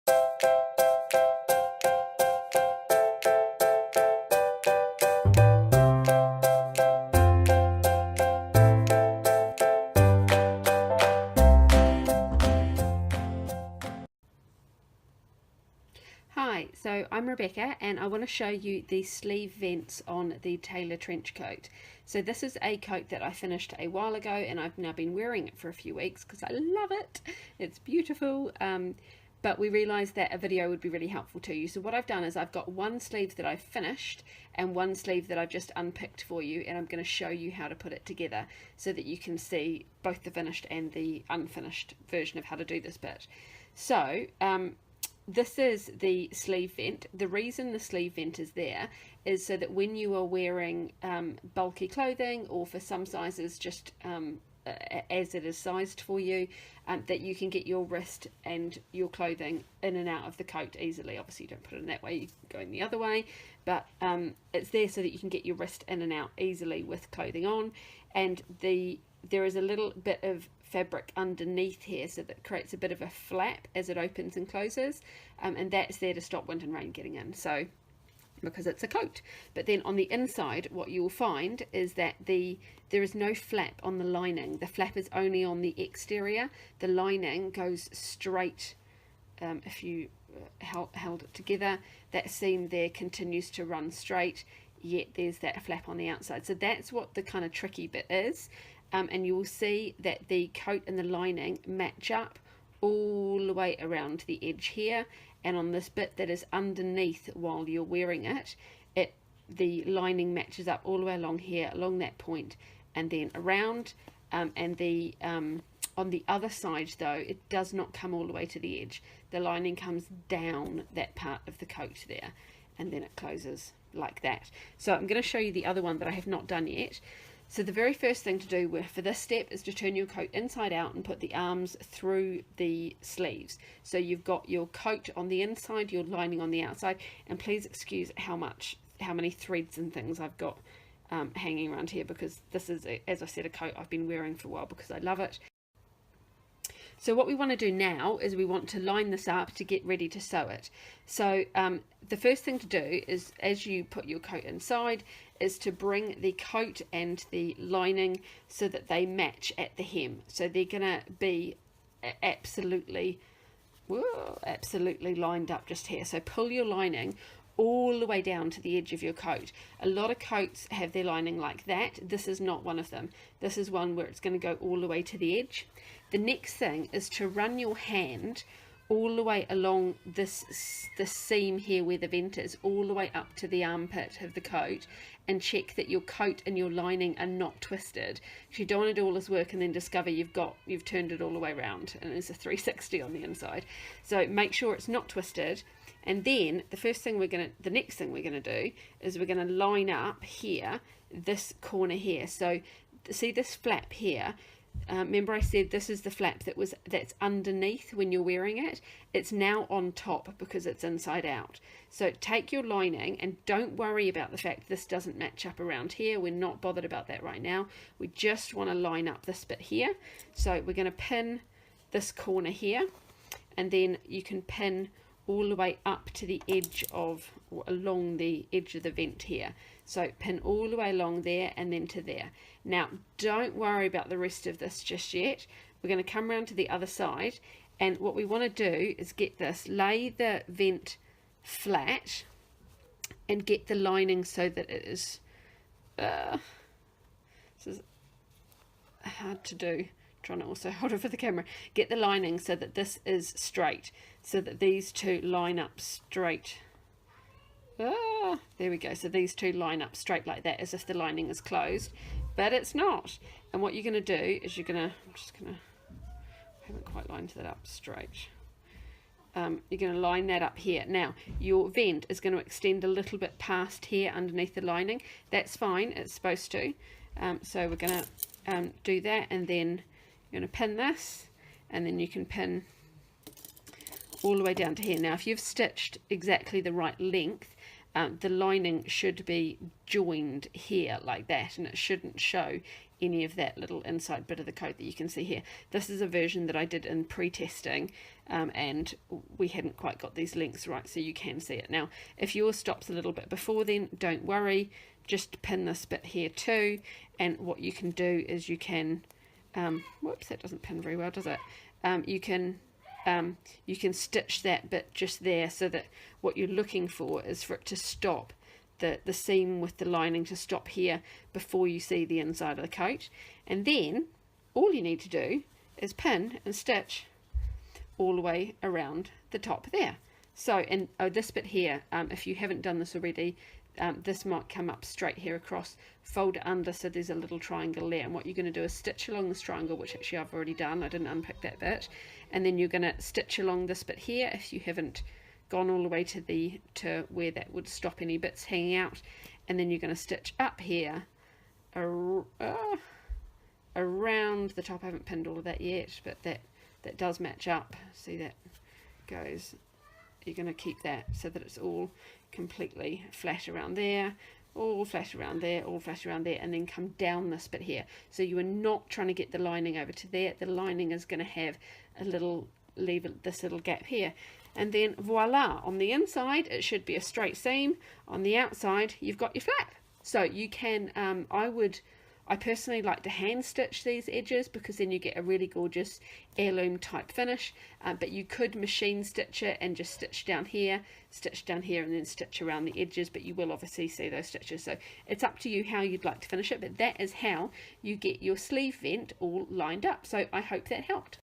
Hi, so I'm Rebecca and I want to show you the sleeve vents on the Taylor trench coat. So this is a coat that I finished a while ago and I've now been wearing it for a few weeks because I love it. It's beautiful, but we realised that a video would be really helpful to you. So what I've done is I've got one sleeve that I've finished and one sleeve that I've just unpicked for you, and I'm going to show you how to put it together so that you can see both the finished and the unfinished version of how to do this bit. So this is the sleeve vent. The reason the sleeve vent is there is so that when you are wearing bulky clothing, or for some sizes just as it is sized for you, that you can get your wrist and your clothing in and out of the coat easily. Obviously you don't put it in that way, you go in the other way, but it's there so that you can get your wrist in and out easily with clothing on. And there is a little bit of fabric underneath here so that creates a bit of a flap as it opens and closes, and that's there to stop wind and rain getting in, so because it's a coat. But then on the inside what you will find is that there is no flap on the lining. The flap is only on the exterior. The lining goes straight. If you held it together, that seam there continues to run straight, yet there's that flap on the outside. So that's what the kind of tricky bit is. And you will see that the coat and the lining match up all the way around the edge here, and on this bit that is underneath while you're wearing it, the lining matches up all the way along here, along that point, and then around, and on the other side though, it does not come all the way to the edge. The lining comes down that part of the coat there, and then it closes like that. So I'm going to show you the other one that I have not done yet. So the very first thing to do for this step is to turn your coat inside out and put the arms through the sleeves. So you've got your coat on the inside, your lining on the outside, and please excuse how many threads and things I've got hanging around here, because this is, as I said, a coat I've been wearing for a while because I love it. So what we want to do now is we want to line this up to get ready to sew it. So the first thing to do is, as you put your coat inside, is to bring the coat and the lining so that they match at the hem. So they're going to be absolutely lined up just here. So pull your lining all the way down to the edge of your coat. A lot of coats have their lining like that. This is not one of them. This is one where it's going to go all the way to the edge. The next thing is to run your hand all the way along the seam here where the vent is, all the way up to the armpit of the coat, and check that your coat and your lining are not twisted. If you don't want to do all this work and then discover you've turned it all the way around and it's a 360 on the inside. So make sure it's not twisted. And then the next thing we're gonna do is we're gonna line up here, this corner here. So see this flap here? Remember I said this is the flap that's underneath when you're wearing it. It's now on top because it's inside out. So take your lining and don't worry about the fact this doesn't match up around here. We're not bothered about that right now. We just want to line up this bit here. So we're going to pin this corner here, and then you can pin all the way up to the edge of, or along the edge of the vent here. So pin all the way along there and then to there. Now don't worry about the rest of this just yet. We're going to come around to the other side, and what we want to do is get this, lay the vent flat and get the lining so that it is this is hard to do, trying to also hold it for the camera. Get the lining so that this is straight, so that these two line up straight. There we go. So these two line up straight like that, as if the lining is closed, but it's not. And what you're going to do is I haven't quite lined that up straight. You're going to line that up here. Now your vent is going to extend a little bit past here underneath the lining. That's fine, it's supposed to. So we're going to do that, and then you're going to pin this, and then you can pin all the way down to here. Now if you've stitched exactly the right length, the lining should be joined here like that, and it shouldn't show any of that little inside bit of the coat that you can see here. This is a version that I did in pre-testing, and we hadn't quite got these lengths right, so you can see it. Now, if yours stops a little bit before then, don't worry, just pin this bit here too, and what you can do is you can, whoops, that doesn't pin very well, does it? You can stitch that bit just there, so that what you're looking for is for it to stop, the seam with the lining to stop here before you see the inside of the coat. And then all you need to do is pin and stitch all the way around the top there. So, and this bit here, if you haven't done this already, this might come up straight here across, fold it under so there's a little triangle there, and what you're going to do is stitch along this triangle, which actually I've already done, I didn't unpick that bit, and then you're going to stitch along this bit here if you haven't gone all the way to where that would stop any bits hanging out, and then you're going to stitch up here around the top. I haven't pinned all of that yet, but that does match up. See, that goes, you're going to keep that so that it's all completely flat around there, all flat around there, all flat around there, and then come down this bit here. So you are not trying to get the lining over to there. The lining is going to have a little, leave this little gap here, and then voila, on the inside it should be a straight seam, on the outside you've got your flap. So you can, I personally like to hand stitch these edges because then you get a really gorgeous heirloom type finish, but you could machine stitch it and just stitch down here, and then stitch around the edges, but you will obviously see those stitches. So it's up to you how you'd like to finish it, but that is how you get your sleeve vent all lined up. So I hope that helped.